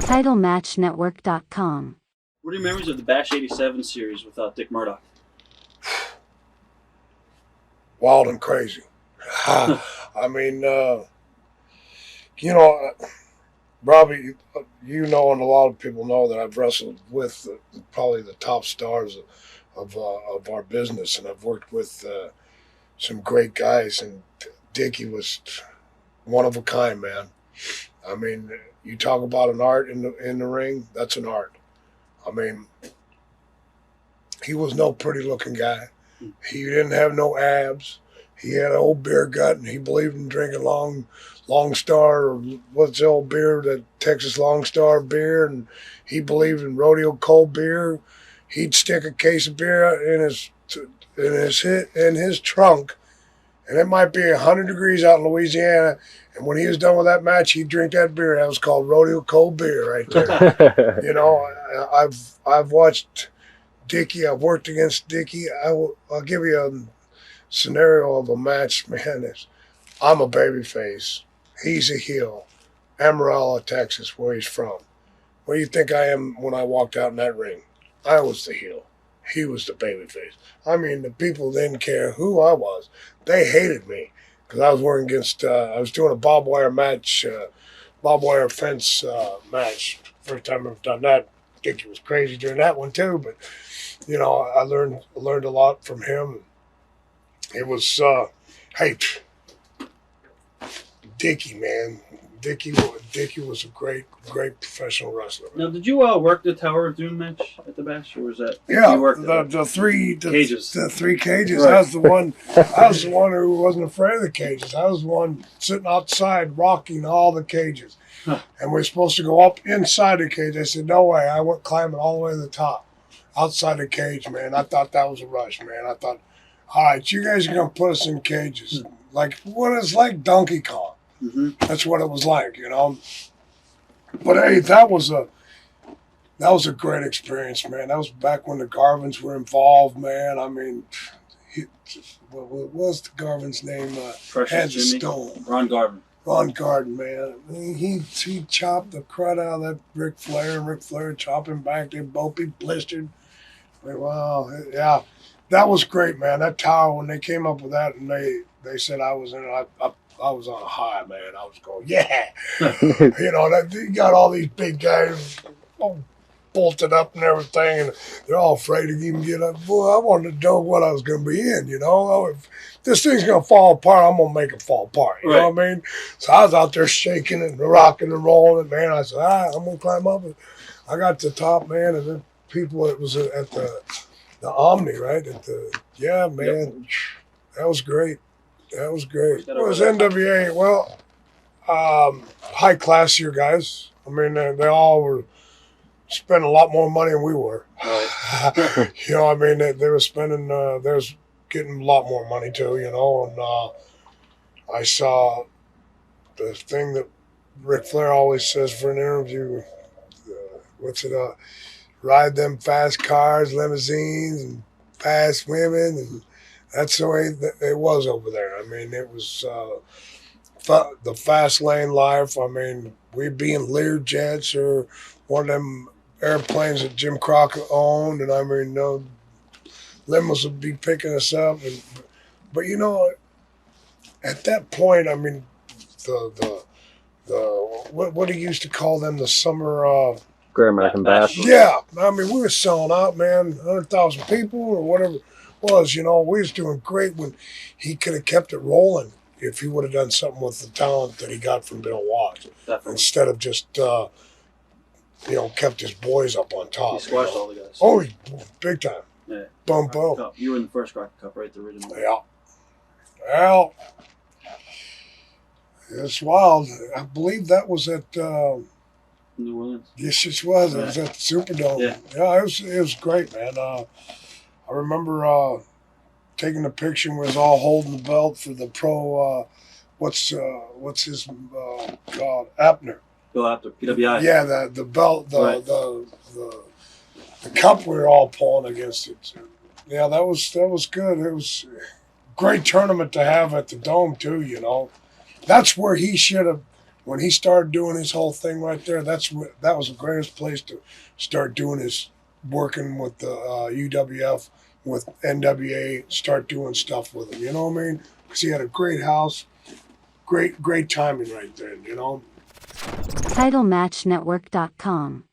TitleMatchNetwork.com. What are your memories of the Bash 87 series without Dick Murdoch? Wild and crazy. I mean, Robbie, you know, and a lot of people know that I've wrestled with probably the top stars of our business, and I've worked with some great guys, and Dickie was one of a kind, man. I mean, you talk about an art in the ring, that's an art. I mean, he was no pretty looking guy. He didn't have no abs. He had an old beer gut, and he believed in drinking Long Star, or what's the old beer, that Texas Long Star beer, and he believed in rodeo cold beer. He'd stick a case of beer in his trunk, and it might be 100 degrees out in Louisiana, and when he was done with that match, he'd drink that beer. That was called rodeo cold beer right there. You know, I've watched Dickie. I've worked against Dickie. I'll give you a scenario of a match, man. I'm a babyface. He's a heel. Amarillo, Texas, where he's from. Where do you think I am when I walked out in that ring? I was the heel. He was the babyface. I mean, the people didn't care who I was. They hated me because I was working against, I was doing a barbed wire match, barbed wire fence match. First time I've done that. Dickie was crazy during that one too, but, you know, I learned a lot from him. It was, hey, Dickie, man. Dickie was a great professional wrestler. Now, did you work the Tower of Doom match at the Bash, or was that? Yeah, you worked the three cages. The 3 cages. Right. I was the one. I was the one who wasn't afraid of the cages. I was the one sitting outside rocking all the cages, and we were supposed to go up inside the cage. I said, no way. I went climbing all the way to the top, outside the cage, man. I thought that was a rush, man. I thought, all right, you guys are gonna put us in cages, like what it's like Donkey Kong. Mm-hmm. That's what it was like, you know. But hey, that was a great experience, man. That was back when the Garvins were involved, man. I mean, what was the Garvin's name? Precious Jimmy. Stone. Ron Garvin. Ron Garvin, man. I mean, he chopped the crud out of that Ric Flair, and Ric Flair chopped him back. They both be blistered. I mean, wow, yeah, that was great, man. That tower, when they came up with that, and they said I was in it, I was on a high, man. I was going, yeah. You know, you got all these big guys all bolted up and everything, and they're all afraid to even get up. Boy, I wanted to know what I was going to be in, you know. If this thing's going to fall apart, I'm going to make it fall apart. You know what I mean? So I was out there shaking and rocking and rolling, and, man, I said, I'm going to climb up. And I got to the top, man, and then people, it was at the Omni, right? Yeah, man, that was great. That was great. It was NWA. Well, high classier guys. I mean, they all were spending a lot more money than we were. Right. You know, I mean, they were spending, they was getting a lot more money too, you know. And I saw the thing that Ric Flair always says for an interview, ride them fast cars, limousines, and fast women, and that's the way it was over there. I mean, it was the fast lane life. I mean, we'd be in Lear jets or one of them airplanes that Jim Crockett owned, and I mean, limos would be picking us up. But you know, at that point, I mean, what do you used to call them? The summer. Great American Bash. Yeah, I mean, we were selling out, man. 100,000 people or whatever it was. You know, we was doing great when he could have kept it rolling if he would have done something with the talent that he got from Bill Watts. Definitely. Instead of just, kept his boys up on top. He squashed all the guys. Oh, big time. Yeah. Boom, boom. Cup. You were in the first Crockett Cup, right? The original. Yeah. Well, it's wild. I believe that was at... New Orleans. Yes, it was. It was at the Superdome. Yeah, it was great, man. I remember taking a picture and we was all holding the belt for the pro. What's his called? Abner. Bill Apter, PWI. Yeah, the belt, the cup we were all pulling against it. Yeah, that was good. It was a great tournament to have at the Dome too. You know, that's where he should have. when he started doing his whole thing right there, that was the greatest place to start doing his working with the UWF, with NWA, start doing stuff with him. You know what I mean? Because he had a great house, great timing right there. You know. TitleMatchNetwork.com